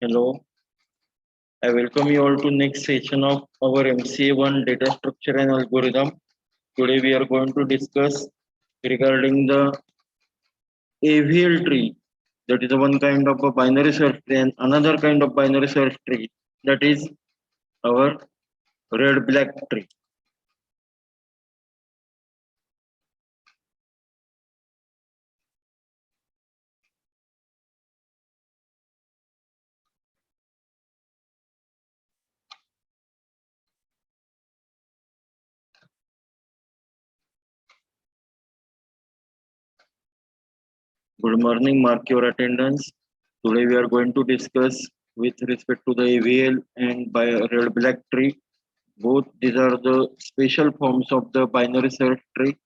Hello, I welcome you all to next session of our MCA1 data structure and algorithm. Today we are going to discuss regarding the AVL tree. That is one kind of a binary search tree and another kind of binary search tree. That is our red black tree. Good morning, mark your attendance. Today we are going to discuss with respect to the AVL and by red black tree. Both these are the special forms of the binary search tree.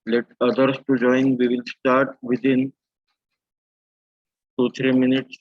Let others to join. We will start within 2-3 minutes.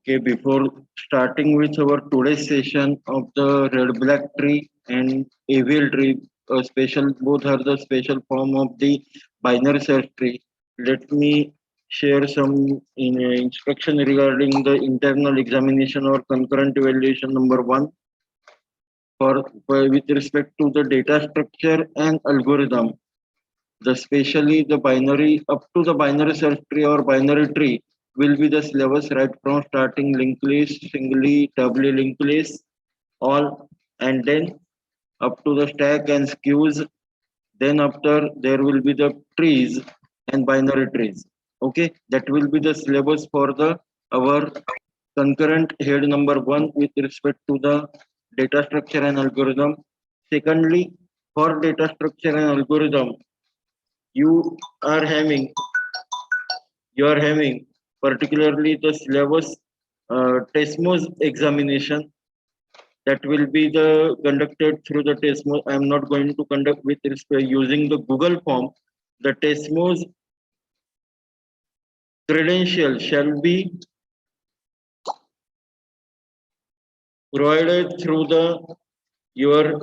Okay, before starting with our today's session of the red black tree and AVL tree, special both are the special form of the binary search tree. Let me share some instruction regarding the internal examination or concurrent evaluation number one for with respect to the data structure and algorithm. The specially the binary up to the binary search tree or binary tree will be the syllabus right from starting linked list, singly, doubly linked list, all, and then up to the stack and skews. Then after there will be the trees and binary trees. Okay, that will be the syllabus for the our concurrent head number one with respect to the data structure and algorithm. Secondly, for data structure and algorithm, you are having you are having particularly the syllabus TESMOS examination that will be the conducted through the TESMOS. I am not going to conduct with respect using the Google form. The TESMOS credential shall be provided through the your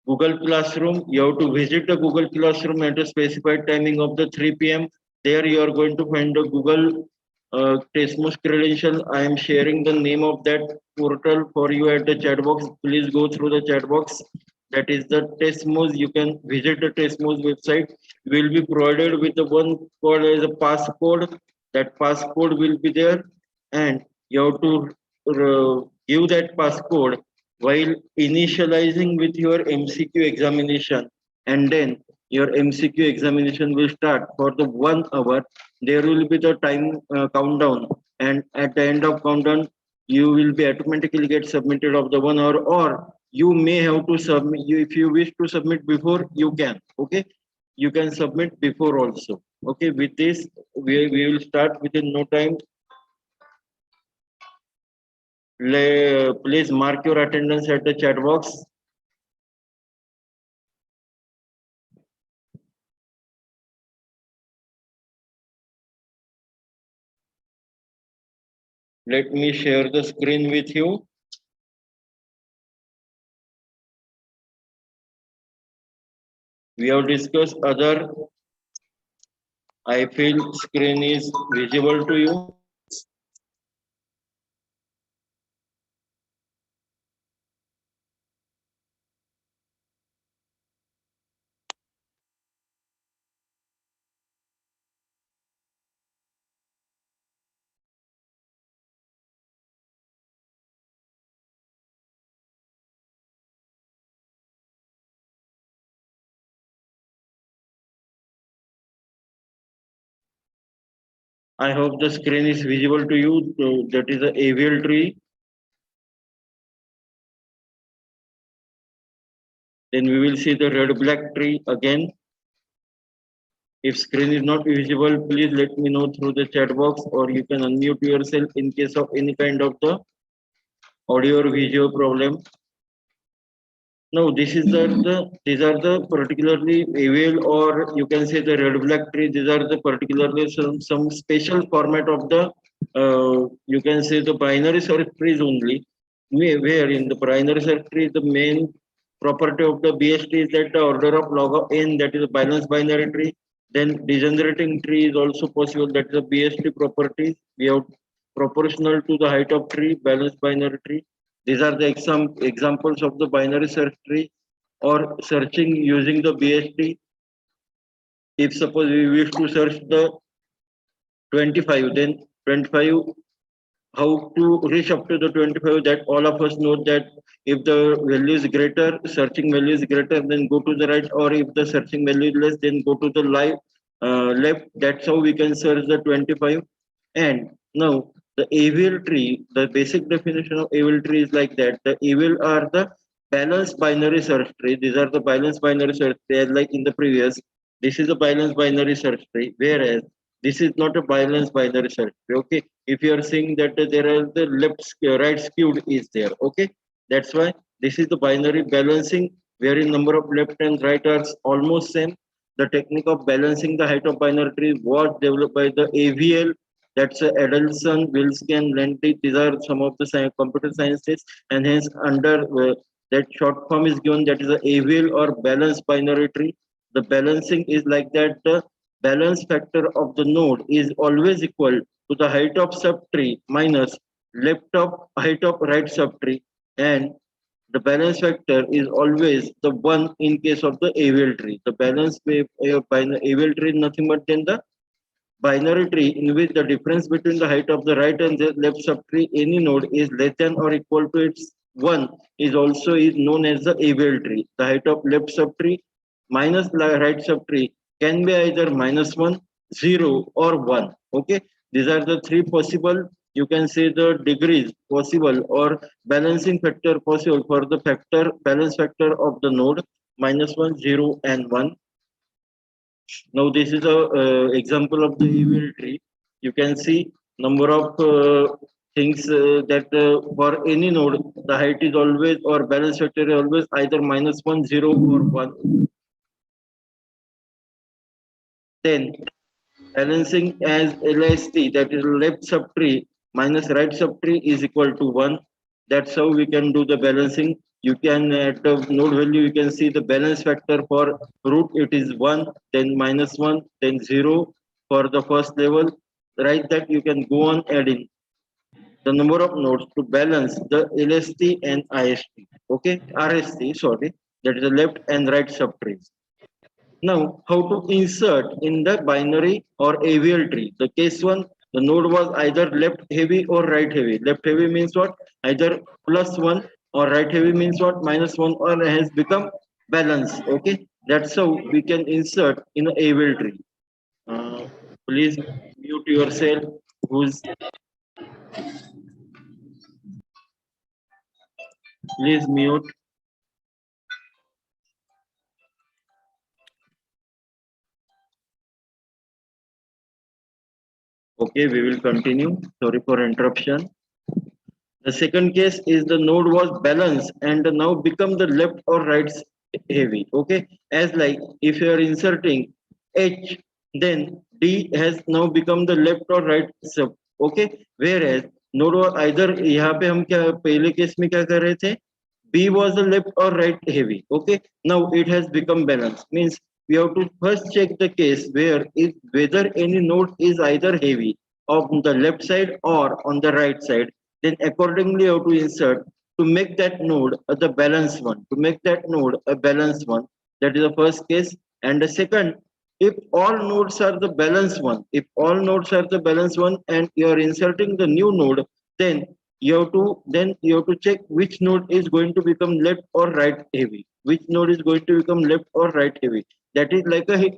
Google Classroom. You have to visit the Google Classroom at a specified timing of the 3 p.m. There you are going to find the Google Tesmos credential. I am sharing the name of that portal for you at the chat box. Please go through the chat box. That is the Tesmos. You can visit the Tesmos website. You will be provided with the one called as a passcode. That passcode will be there, and you have to give that passcode while initializing with your MCQ examination, and then your MCQ examination will start for the 1 hour. There will be the time countdown, and at the end of countdown, you will be automatically get submitted of the 1 hour, or you may have to submit. You, if you wish to submit before, you can. Okay, you can submit before also. Okay, with this, we will start within no time. Please mark your attendance at the chat box. Let me share the screen with you. We have discussed other. I feel screen is visible to you. I hope the screen is visible to you. So that is the AVL tree. Then we will see the red black tree again. If screen is not visible, please let me know through the chat box, or you can unmute yourself in case of any kind of the audio or video problem. No, this is these are the particularly AVL, or you can say the red black tree. These are the particularly some special format of the you can say the binary search trees only. Where in the binary search tree the main property of the BST is that the order of log of n, that is a balanced binary tree. Then degenerating tree is also possible, that is a BST property. We have proportional to the height of tree, balanced binary tree. These are the examples of the binary search tree, or searching using the BST. If suppose we wish to search the 25, then 25, how to reach up to the 25, that all of us know that if the value is greater, searching value is greater, then go to the right, or if the searching value is less, then go to the left. That's how we can search the 25. And now the AVL tree, the basic definition of AVL tree is like that. The AVL are the balanced binary search tree. These are the balanced binary search tree, like in the previous. This is a balanced binary search tree, whereas this is not a balanced binary search tree. Okay, if you are saying that there are the right skewed is there. Okay, that's why this is the binary balancing, wherein number of left and right are almost same. The technique of balancing the height of binary tree was developed by the AVL. That's Adelson, Wilsky, and Lenty. These are some of the computer sciences, and hence under that short form is given, that is a AVL or balanced binary tree. The balancing is like that. The balance factor of the node is always equal to the height of subtree minus left of height of right subtree, and the balance factor is always the one in case of the AVL tree. The balance AVL tree is nothing but then the binary tree in which the difference between the height of the right and the left subtree any node is less than or equal to its one is also is known as the AVL tree. The height of left subtree minus right subtree can be either -1, 0, or 1. Okay, these are the three possible. You can say the degrees possible or balancing factor possible for the balance factor of the node -1, 0, and 1. Now this is a example of the AVL tree. You can see number of things that for any node the height is always, or balance factor is always either -1, 0, or 1. Then balancing as LST, that is left subtree minus right subtree, is equal to 1. That's how we can do the balancing. You can at the node value you can see the balance factor for root, it is 1, then -1, then 0 for the first level. Right, that you can go on adding the number of nodes to balance the LST and IST. Okay, RST, sorry, that is the left and right subtrees. Now, how to insert in the binary or AVL tree? The case one, the node was either left heavy or right heavy. Left heavy means what? Either +1, or right heavy means what? -1, or has become balanced. Okay, that's how we can insert in an AVL tree. Please mute yourself. Who's Please mute. Okay, we will continue. Sorry for interruption. The second case is the node was balanced and now become the left or right heavy. Okay, as like if you are inserting H, then D has now become the left or right sub. Okay, whereas node was either यहाँ पे हम क्या पहले case में क्या कर रहे थे, B was the left or right heavy. Okay, now it has become balanced. Means we have to first check the case where is whether any node is either heavy on the left side or on the right side. Then accordingly you have to insert to make that node the balanced one. To make that node a balanced one, that is the first case. And the second, if all nodes are the balanced one, if all nodes are the balanced one, and you are inserting the new node, then you have to check which node is going to become left or right heavy. Which node is going to become left or right heavy. That is like a hip.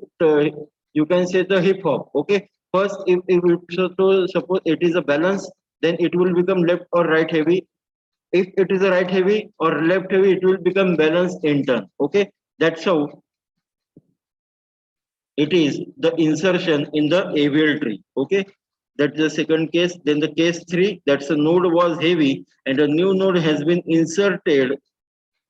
You can say the hip hop. Okay, First, so suppose it is a balance, then it will become left or right heavy. If it is a right heavy or left heavy, it will become balance in turn. Okay, that's how it is the insertion in the AVL tree. Okay, that's the second case. Then the case 3, that's the node was heavy and a new node has been inserted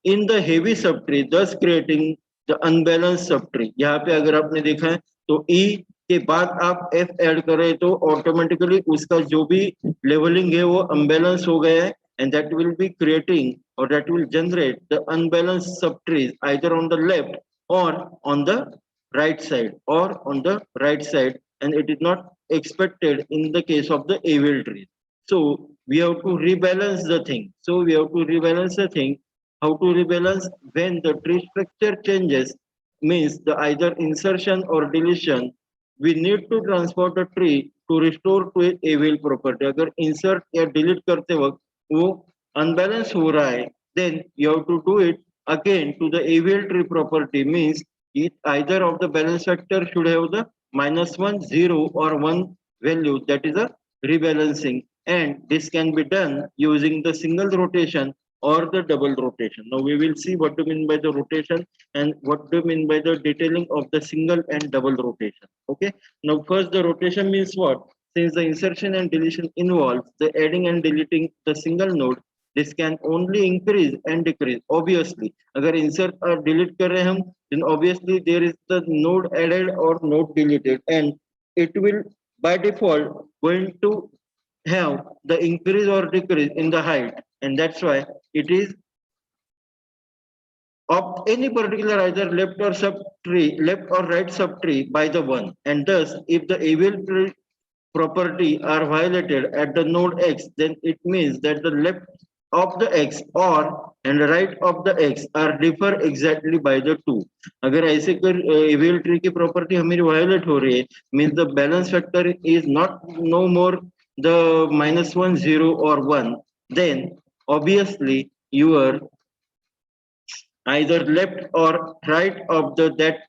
in the heavy subtree, thus creating the unbalanced subtree. यहाँ पे अगर आपने देखा है तो E के बाद आप F ऐड करें तो ऑटोमेटिकली उसका जो भी लेवलिंग है वो अनबैलेंस हो गया है, and that will be creating or that will generate the unbalanced subtrees either on the left or on the right side or on the right side, and it is not expected in the case of the AVL tree. So we have to rebalance the thing. So we have to rebalance the thing. How to rebalance? When the tree structure changes, means the either insertion or deletion, we need to transfer the tree to restore to its AVL property. अगर insert या delete करते वक्त वो unbalance हो रहा है, then you have to do it again to the AVL tree property, means it either of the balance factor should have the -1, 0 or 1 value, that is a rebalancing, and this can be done using the single rotation or the double rotation. Now we will see what do you mean by the rotation and what do you mean by the detailing of the single and double rotation. Okay. Now first the rotation means what? Since the insertion and deletion involves the adding and deleting the single node, this can only increase and decrease. Obviously, अगर insert or delete कर रहे हैं हम, then obviously there is the node added or node deleted, and it will by default going to have the increase or decrease in the height, and that's why it is of any particular either left or subtree, left or right subtree by the one, and thus if the AVL tree property are violated at the node x, then it means that the left of the x or and right of the x are differ exactly by the two. अगर ऐसे कर AVL tree की property हमारी violate हो रही है, means the balance factor is not no more the -1, 0 or 1, then obviously your either left or right of the that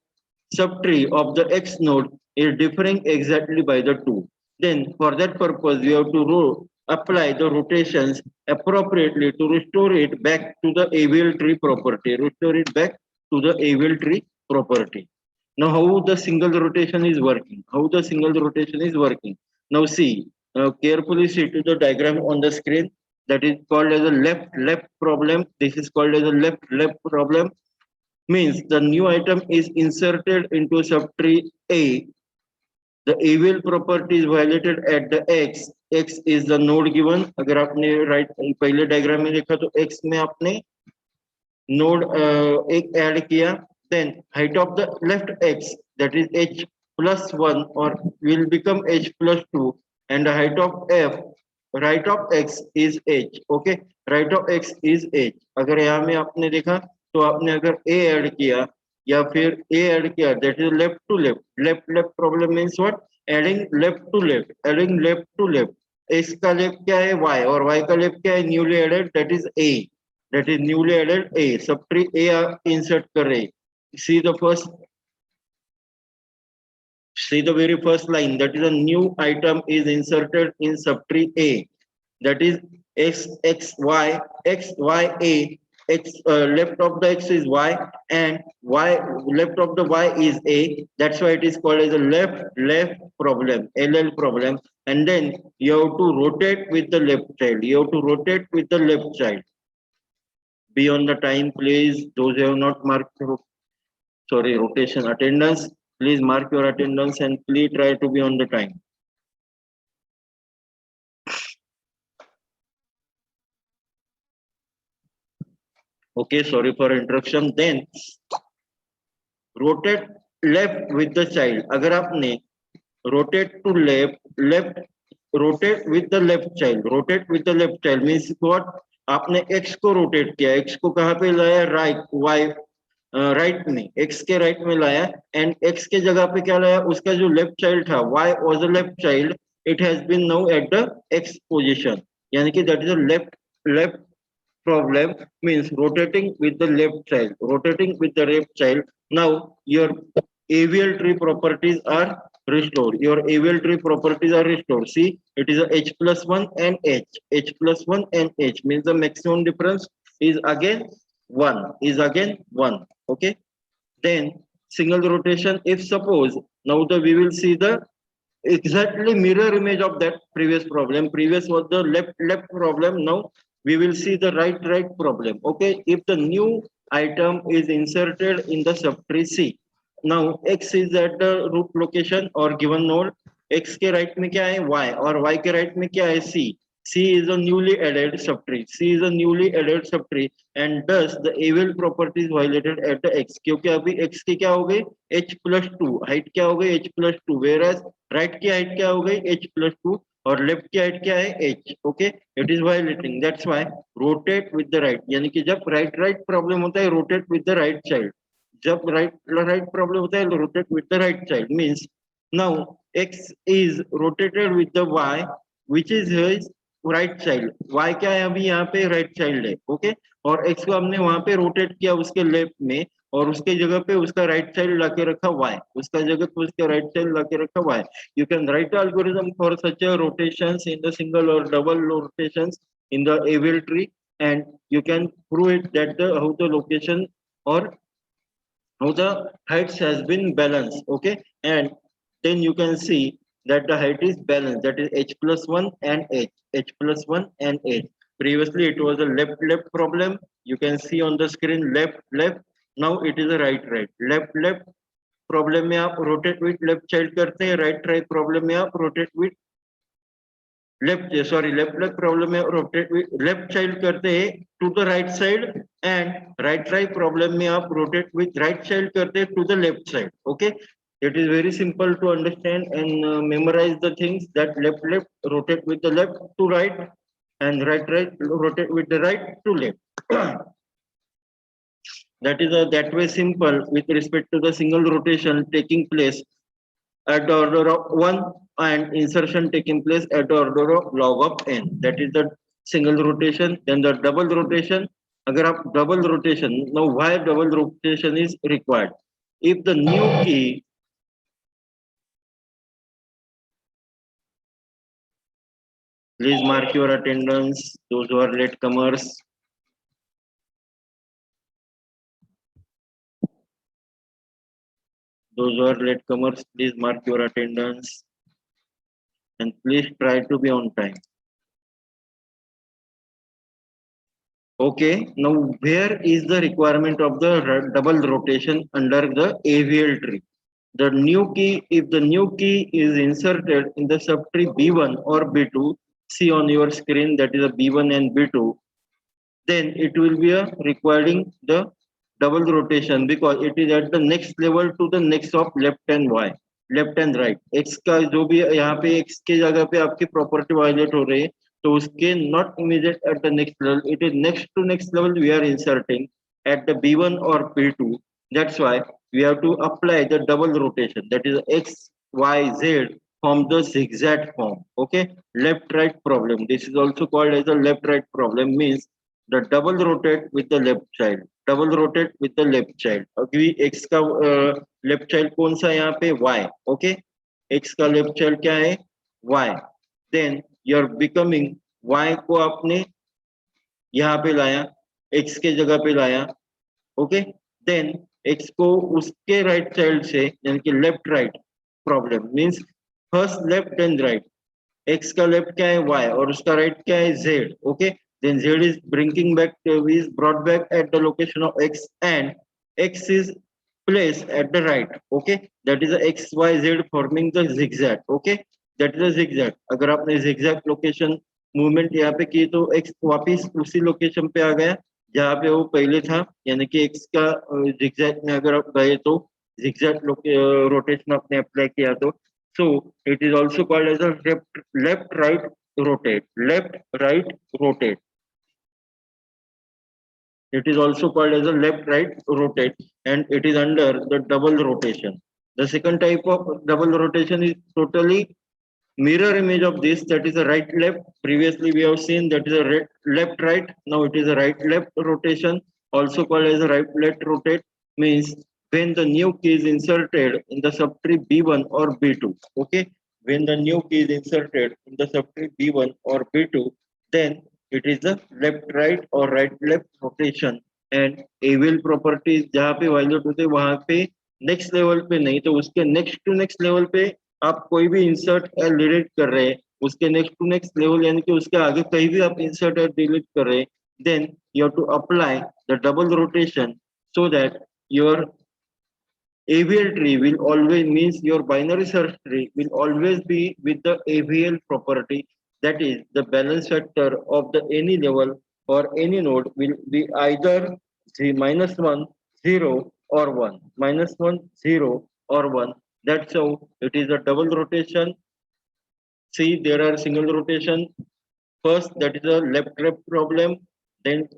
subtree of the x node is differing exactly by the two. Then for that purpose we have to apply the rotations appropriately to restore it back to the AVL tree property. Restore it back to the AVL tree property. Now how the single rotation is working? How the single rotation is working? Now see, carefully see to the diagram on the screen. That is called as a left problem. This is called as a left problem, means the new item is inserted into subtree A. The AVL property is violated at the x. X is the node given. अगर आपने right पहले diagram में देखा तो x में आपने node एक add किया, then height of the left x, that is h plus 1 or will become h plus 2, and the height of f right of x is h. Okay, right of x is h. अगर यहाँ में आपने देखा तो आपने अगर a add किया या फिर a ऐड किया, that is left to left. Left problem means what? Adding left to left, adding left to left. x का left क्या है? y, और y का left क्या है? Newly added, that is a, that is newly added a. Subtree a insert कर रहे. See the first, see the very first line, that is a new item is inserted in subtree a, that is x y x y a. X left of the x is y and y left of the y is a. That's why it is called as a left problem, LL problem. And then you have to rotate with the left child. You have to rotate with the left child. Be on the time, please. Those who have not marked, sorry, rotation attendance, please mark your attendance and please try to be on the time. Okay, sorry for interruption. Then rotate left with the child. अगर आपने rotate to left, rotate with the left child. Rotate with the left child means what? आपने x को rotate किया, x को कहाँ पे लाया? Right, y right में, x के राइट में लाया, एंड x के जगह पे क्या लाया? उसका जो लेफ्ट चाइल्ड था, y was a left child, it has been now at the x position. यानी कि that is a left problem, means rotating with the left child, rotating with the left child. Now your AVL tree properties are restored. Your AVL tree properties are restored. See, it is a H plus 1 and H. H plus 1 and H means the maximum difference is again 1. Is again 1. Okay. Then single rotation. If suppose now we will see the exactly mirror image of that previous problem. Previous was the left problem. Now we will see the right problem. Okay. If the new item is inserted in the subtree C, now x is at the root location or given node, x के right में क्या है y और y के right में क्या है c. C is a newly added subtree. C is a newly added subtree and thus the AVL property is violated at the x. क्योंकि अभी x की क्या हो गई h plus 2, height क्या हो गई h plus 2, whereas right की height क्या हो गई h plus 2 और लेफ्ट की हाइट क्या है h. Okay, it is violating. That's why rotate with the right, यानी कि जब राइट प्रॉब्लम होता है rotate with the right child. जब राइट प्रॉब्लम होता है rotate with the right child means now x is rotated with the y which is his right child. y क्या है अभी यहाँ पे राइट चाइल्ड है. ओके, और x को हमने वहां पे रोटेट किया उसके लेफ्ट में और उसके जगह पे उसका राइट चाइल्ड लाके रखा y, उसका जगह पे उसका राइट चाइल्ड लाके रखा y. You can write the algorithm for such a rotations in the single or double rotations in the AVL tree, and you can prove it that the how the location or how the heights has been balanced. Okay, and then you can see that the height is balanced, that is h plus 1 and h plus 1 and h. Previously it was a left problem, you can see on the screen left. Now it is a right left problem में आप rotate with left child करते हैं, right problem में आप rotate with left problem में rotate with left child करते हैं to the right side and right problem में आप रोटेट विथ राइट चाइल्ड करते हैं to the left side. Okay, it is very simple to understand and memorize the things that left rotate with the left to right and right rotate with the right to left. That is that way simple with respect to the single rotation taking place at the order of 1 and insertion taking place at the order of log of n. That is the single rotation. Then the double rotation. अगर आप double rotation, now why double rotation is required? If the new key, please mark your attendance, those who are latecomers. Those who are latecomers, please mark your attendance and please try to be on time. Okay, now where is the requirement of the double rotation under the AVL tree? The new key, if the new key is inserted in the subtree B1 or B2, see on your screen that is a B1 and B2, then it will be a requiring the double rotation because it is at the next level to the next of left and y, left and right. x का जो भी यहाँ पे x के जगह पे आपकी property violet हो रही है तो उसके not immediate at the next level, it is next to next level we are inserting at the B1 or B2. That's why we have to apply the double rotation, that is x, y, z from the zigzag form. Okay, left right problem. This is also called as a left right problem, means the double rotate with the left child, double rotate with the left child. अभी x का left child कौन सा यहाँ पे y. Okay, x का left child क्या है y. Then you are becoming y को आपने यहाँ पे लाया, x के जगह पे लाया. ओके, देन x को उसके राइट चाइल्ड से यानी कि left right problem means first left then right. x का लेफ्ट क्या है y और उसका राइट क्या है z. Okay, then z is bringing back is brought back at the location of x and x is placed at the right. Okay, that is a x y z forming the zigzag. Okay, that is a zigzag. अगर आपने zigzag location movement यहाँ पे की तो x वापिस उसी location पे आ गया जहाँ पे वो पहले था, यानी कि x का zigzag में अगर आप गए तो zigzag रोटेशन आपने अप्लाई किया तो so it is also called as a left right rotate, left right rotate. It is also called as a left right rotate and it is under the double rotation. The second type of double rotation is totally mirror image of this, that is a right left. Previously we have seen that is a left right, now it is a right left rotation, also called as a right left rotate, means when the new key is inserted in the subtree B1 or B2. Okay, when the new key is inserted in the subtree B1 or B2, then it is the left right or right left rotation and AVL properties जहाँ पे violet होते हैं वहां पे next level पे नहीं तो उसके नेक्स्ट लेवल पे आप कोई भी इंसर्ट या डिलीट कर रहे हैं उसके नेक्स्ट लेवल यानी कि उसके आगे कहीं भी आप इंसर्ट या डिलीट कर रहे हैं then you have to apply the double rotation so that your AVL tree will always means your binary search tree will always be with the AVL property, that is the balance factor of the any level or any node will be either minus 1, 0 or 1, minus 1, 0 or 1. That's how it is a double rotation. See, there are single rotation. First, that is a left problem, then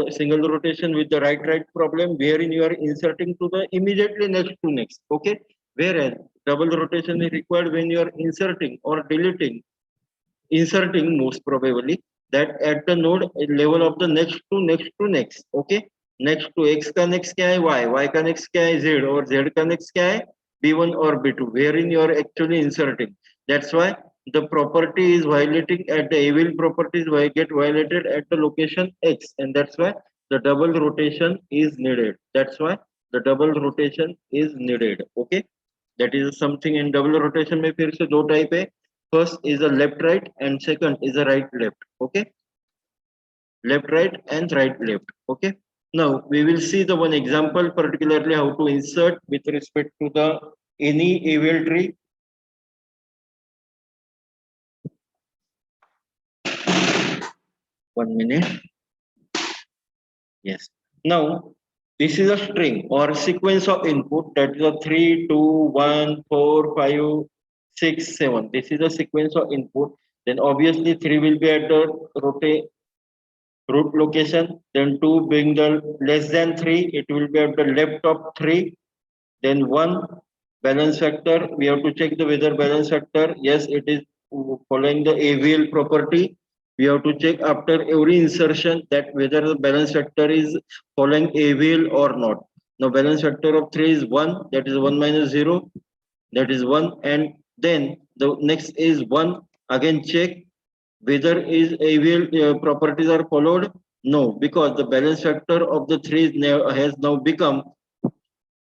single rotation with the right problem, wherein you are inserting to the immediately next to next. Okay, whereas double rotation is required when you are inserting most probably that at the node level of the next. Okay, next to x का next क्या है y का next क्या है z और z का next क्या है b1 or b2 wherein you are actually inserting. That's why the property is violating at the AVL properties get violated at the location x, and that's why the double rotation is needed. That's why the double rotation is needed. Okay, that is something in double rotation में फिर से दो type है. First is a left right and second is a right left. Okay, left right and right left. Okay, now we will see the one example particularly how to insert with respect to the any AVL tree. One minute. Yes. Now, this is a string or sequence of input, that is a 3, 2, 1, 4, 5, 6, 7. This is a sequence of input. Then obviously 3 will be at the root location. Then 2 being the less than 3, it will be at the left of 3. Then 1 balance factor. We have to check the whether balance factor. Yes, it is following the AVL property. We have to check after every insertion that whether the balance factor is following AVL or not. Now balance factor of 3 is 1, that is 1 minus 0, that is 1, and then the next is 1. Again check whether is AVL properties are followed. No, because the balance factor of the 3 has now become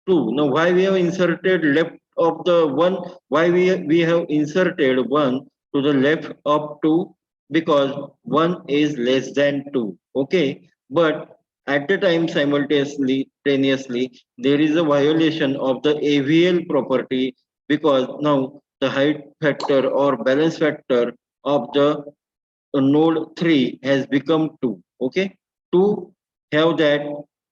2. Now why we have inserted left of the 1? Why we have inserted 1 to the left of 2? Because 1 is less than 2. Okay, but at the time simultaneously there is a violation of the AVL property, because now the height factor or balance factor of the node 3 has become 2. Okay, to have that,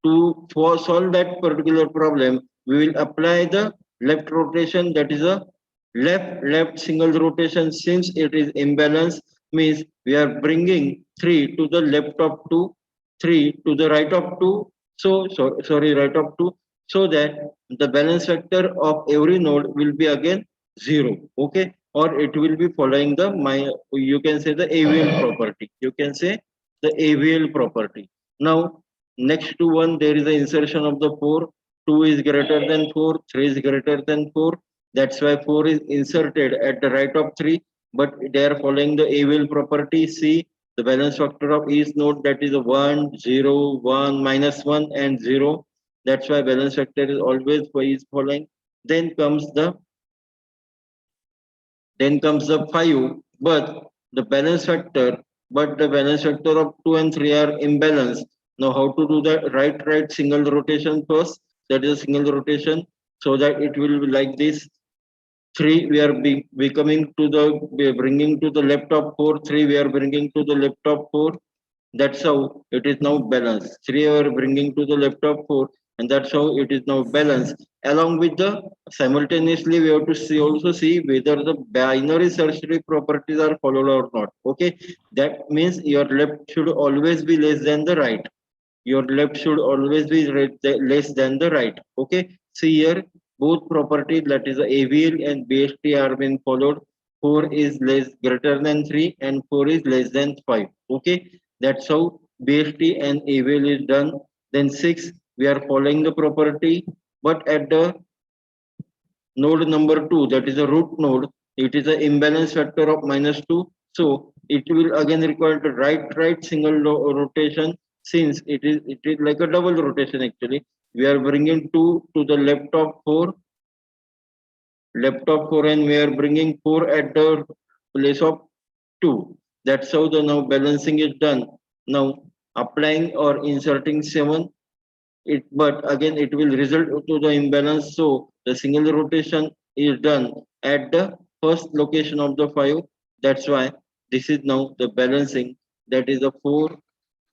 to solve that particular problem, we will apply the left rotation, that is a left single rotation. Since it is imbalance, means we are bringing 3 to the left of 2, 3 to the right of 2, sorry, right of 2, so that the balance factor of every node will be again 0. Okay, or it will be following the you can say the AVL property. You can say the AVL property. Now next to 1 there is the insertion of the 4. 2 is greater than 4, 3 is greater than 4. That's why 4 is inserted at the right of 3, but they are following the AVL property. See the balance factor of each node, that is a 1, 0, 1, minus 1 and 0. That's why balance factor is always following. Then comes the 5, but the balance factor of 2 and 3 are imbalanced. Now how to do that? Right single rotation first, that is a single rotation, so that it will be like this. 3 we are becoming to the bringing to the left of 4, 3 we are bringing to the left of 4. That's how it is now balanced. 3 are bringing to the left of 4, and that's how it is now balanced. Along with the simultaneously, we have to also see whether the binary search tree properties are followed or not. Okay, that means your left should always be less than the right. Your left should always be less than the right. Okay, see here both properties, that is the AVL and BST, are being followed. 4 is greater than 3 and 4 is less than 5. Okay, that's how BST and AVL is done. Then 6, we are following the property. But at the node number 2, that is a root node, it is an imbalance factor of -2. So it will again require the right single rotation, since it is like a double rotation actually. We are bringing 2 to the left of 4, and we are bringing 4 at the place of 2. That's how the now balancing is done. Now applying or inserting 7, but again it will result to the imbalance, so the single rotation is done at the first location of the 5. That's why this is now the balancing, that is the 4,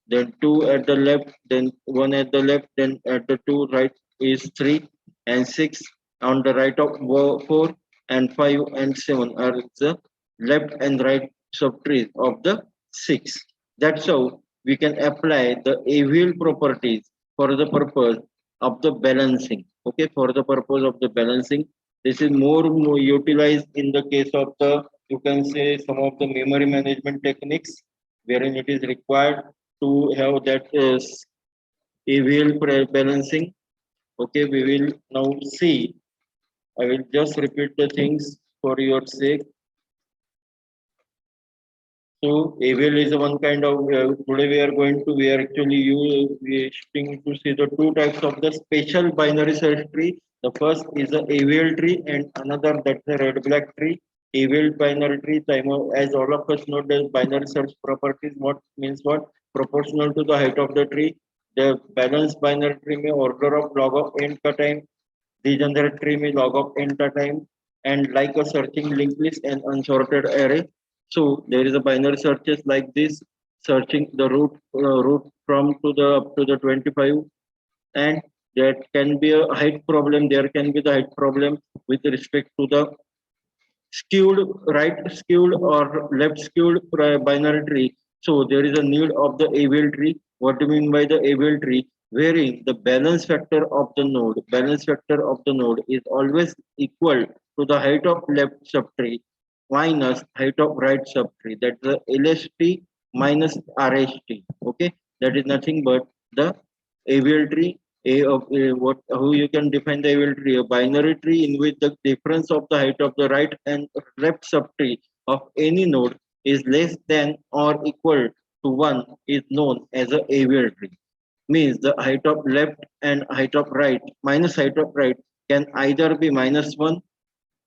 then 2 at the left, then 1 at the left, then at the 2 right is 3, and 6 on the right of 4, and 5 and 7 are the left and right subtrees of the 6. That's how we can apply the AVL properties for the purpose of the balancing. Okay, for the purpose of the balancing, this is more utilized in the case of the, you can say, some of the memory management techniques, wherein it is required to have that AVL balancing. Okay, we will now see. I will just repeat the things for your sake. So AVL is one kind of, today we are actually using to see the two types of the special binary search tree. The first is the AVL tree, and another that's the red black tree. AVL binary tree, as all of us know, the binary search properties, what means what? Proportional to the height of the tree. The balanced binary tree may order of log of n ka time, degenerate tree may log of n ka time, and like a searching linked list and unsorted array. So there is a binary searches like this, searching the root from to the up to the 25, and that can be a height problem. There can be the height problem with respect to the skewed, right skewed or left skewed binary tree. So there is a need of the AVL tree. What do you mean by the AVL tree? Wherein the balance factor of the node is always equal to the height of left subtree minus height of right subtree. That's the LST minus RST. Okay, that is nothing but the AVL tree. What, how you can define the AVL tree? A binary tree in which the difference of the height of the right and left subtree of any node is less than or equal to 1 is known as a AVL tree. Means the height of left and height of right minus height of right can either be -1,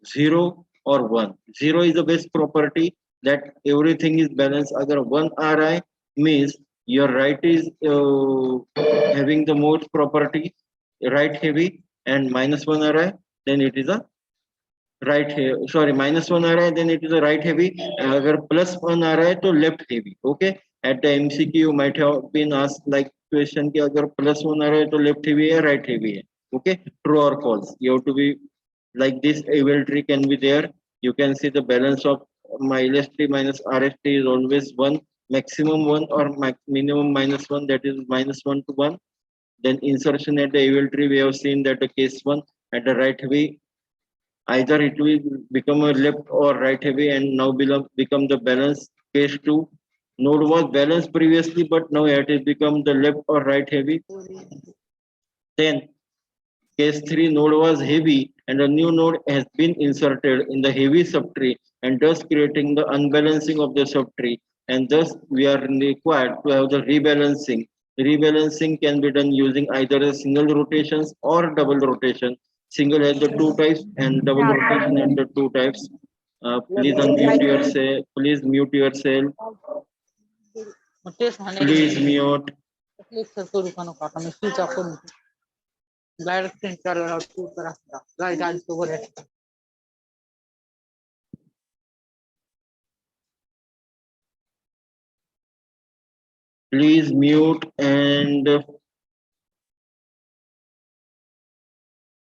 0, or 1. 0 is the best property, that everything is balanced. Agar 1 Ri means your right is having the most property, right heavy, and -1 Ri, then it is a right heavy. Sorry, -1 Ri, then it is a right heavy. Agar +1 Ri, to left heavy. Okay. At the MCQ, you might have been asked like question कि अगर +1 Ri, to left heavy है, right heavy है. Okay, true or false. You have to be like this. AVL tree can be there. You can see the balance of my LST minus RST is always 1, maximum 1, or minimum -1, that is -1 to 1. Then insertion at the AVL tree, we have seen that the case 1 at the right heavy, either it will become a left or right heavy, and now become the balance. Case 2, node was balanced previously, but now it has become the left or right heavy. Then case 3, node was heavy and a new node has been inserted in the heavy subtree, and thus creating the unbalancing of the subtree, and thus we are required to have the rebalancing. Rebalancing can be done using either a single rotations or double rotation. Single has the two types and double rotation has the two types. Please unmute yourself. Please mute yourself. Please mute. Please mute. And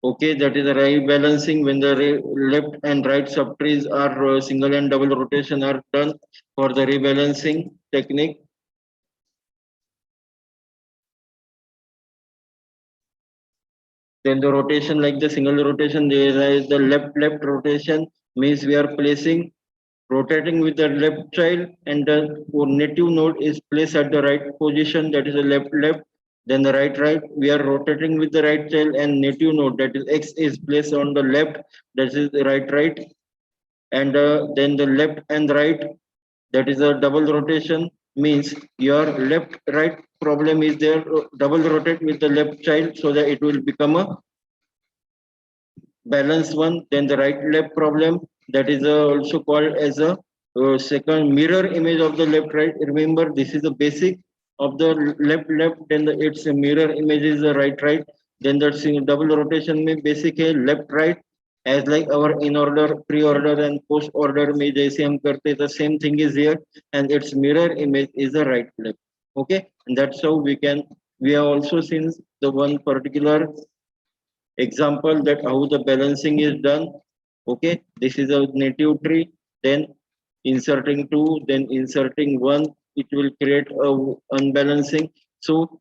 okay, that is the right balancing when the left and right subtrees are single and double rotation are done for the rebalancing technique. Then the rotation, like the single rotation, there is the left rotation, means we are placing rotating with the left child, and the native node is placed at the right position, that is the left. Then the right, we are rotating with the right child and native node, that is X is placed on the left, that is the right. And then the left and right, that is a double rotation, means your left right problem is there, double rotate with the left child so that it will become a balanced one. Then the right left problem, that is also called as a second mirror image of the left right. Remember, this is the basic of the left, then its mirror image is the right. Then the double rotation means basic है left right, as like our in order, pre-order and post order में जैसे हम करते, the same thing is here, and its mirror image is the right left. Okay, and that's how we have also seen the one particular example that how the balancing is done. Okay, this is a native tree, then inserting two, then inserting one, it will create a unbalancing. So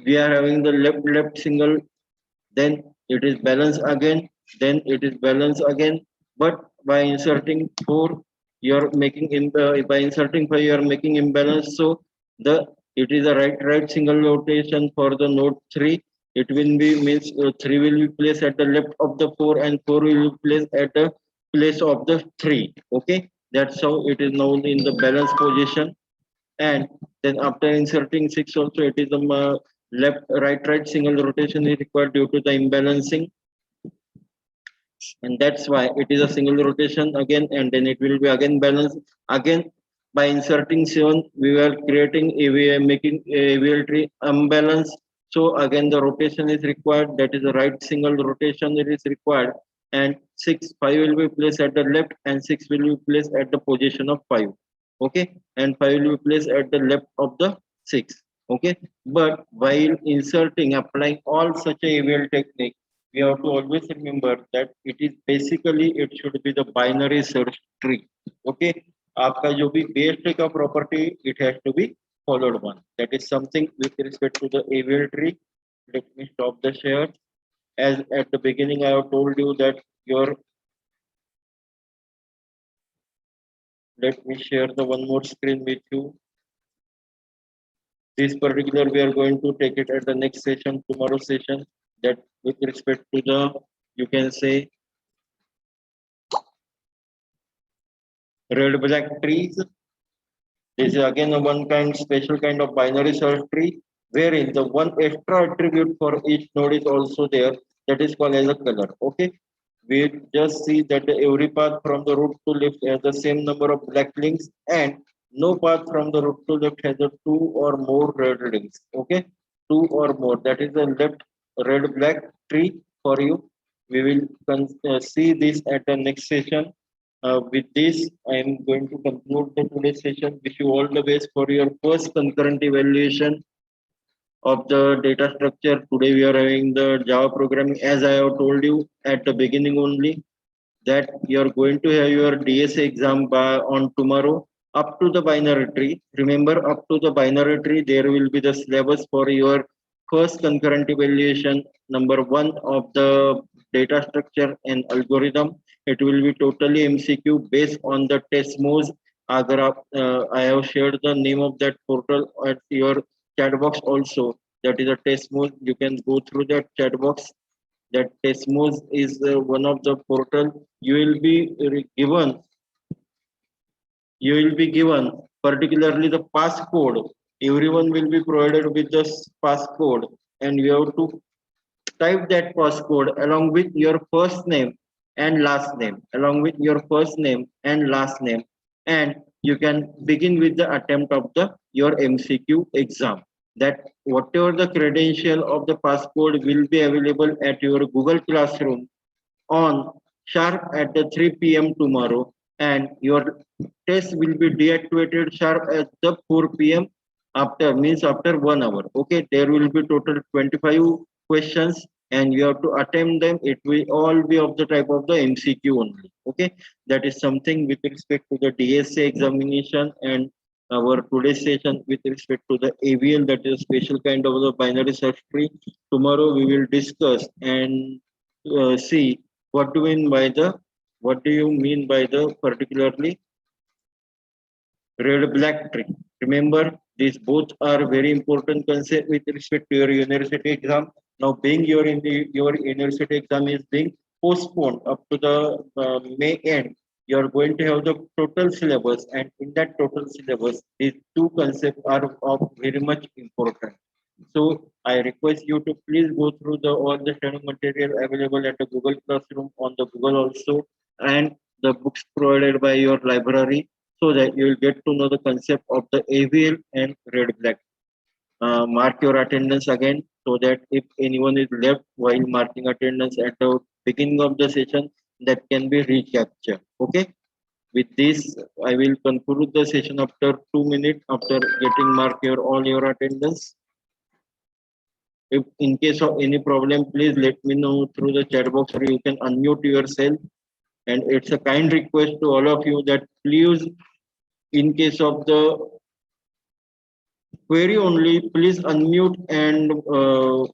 we are having the left single, then it is balanced again, then it is balanced again. But by inserting four, you're making by inserting five, you are making imbalance. So the it is a right single rotation for the node three. It will be means three will be placed at the left of the four, and four will be placed at the place of the three. Okay, that's how it is known in the balance position. And then after inserting six also, it is the left right single rotation is required due to the imbalancing, and that's why it is a single rotation again, and then it will be again balanced again. By inserting seven, we were creating making AVL tree unbalanced. So again the rotation is required, that is the right single rotation it is required. And five will be placed at the left, and six will be placed at the position of five. Okay, and five will be placed at the left of the six. Okay, but while inserting, applying all such a AVL technique, we have to always remember that it is basically it should be the binary search tree. Okay, आपका जो भी base tree का property, it has to be followed one. That is something with respect to the AVL tree. Let me stop the share. As at the beginning I have told you that your, let me share the one more screen with you. This particular we are going to take it at the next session, tomorrow session, that with respect to the, you can say, red black trees. This is again a one kind special kind of binary search tree, wherein the one extra attribute for each node is also there, that is called as a color. Okay, we just see that every path from the root to left has the same number of black links, and no path from the root to left has a two or more red links. Okay, two or more, that is the left red black tree for you. We will see this at the next session. With this, I am going to conclude the today's session. Wish you all the best for your first concurrent evaluation of the data structure. Today we are having the Java programming, as I have told you at the beginning only, that you are going to have your DSA exam on tomorrow up to the binary tree. Remember, up to the binary tree, there will be the syllabus for your first concurrent evaluation, number one of the data structure and algorithm. It will be totally MCQ based on the Testmos. I have shared the name of that portal at your chat box also. That is a Testmos. You can go through that chat box. That Testmos is one of the portal. You will be given particularly the passcode. Everyone will be provided with the passcode, and you have to type that passcode along with your first name and last name, along with your first name and last name, and you can begin with the attempt of the your MCQ exam. That whatever the credential of the passcode will be available at your Google Classroom on sharp at the 3 p.m. tomorrow, and your test will be deactivated sharp at the 4 p.m. after, means after 1 hour. Okay, there will be total 25 questions, and you have to attempt them. It will all be of the type of the MCQ only. Okay, that is something with respect to the DSA examination. And our today's session with respect to the AVL, that is special kind of the binary search tree. Tomorrow we will discuss and see what do you mean by the, what do you mean by the particularly red black tree. Remember, These both are very important concept with respect to your university exam. Now, being your university exam is being postponed up to the May end, you are going to have the total syllabus, and in that total syllabus, these two concepts are of very much important. So I request you to please go through the all the study material available at the Google Classroom on the Google also, and the books provided by your library, so that you will get to know the concept of the AVL and red black. Mark your attendance again, so that if anyone is left while marking attendance at the beginning of the session, that can be recaptured. Okay. With this, I will conclude the session after 2 minutes after getting mark your all your attendance. If in case of any problem, please let me know through the chat box, or you can unmute yourself. And it's a kind request to all of you that please, in case of the query only, please unmute and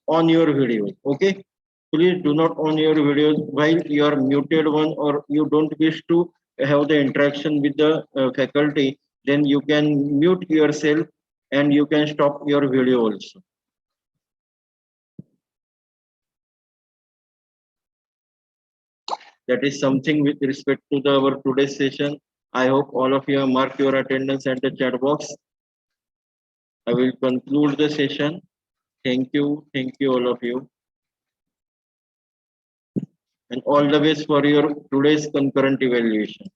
on your video. Okay. Please do not on your videos while you are muted one, or you don't wish to have the interaction with the faculty. Then you can mute yourself and you can stop your video also. That is something with respect to our today's session. I hope all of you have marked your attendance at the chat box. I will conclude the session. Thank you all of you, and all the best for your today's concurrent evaluation.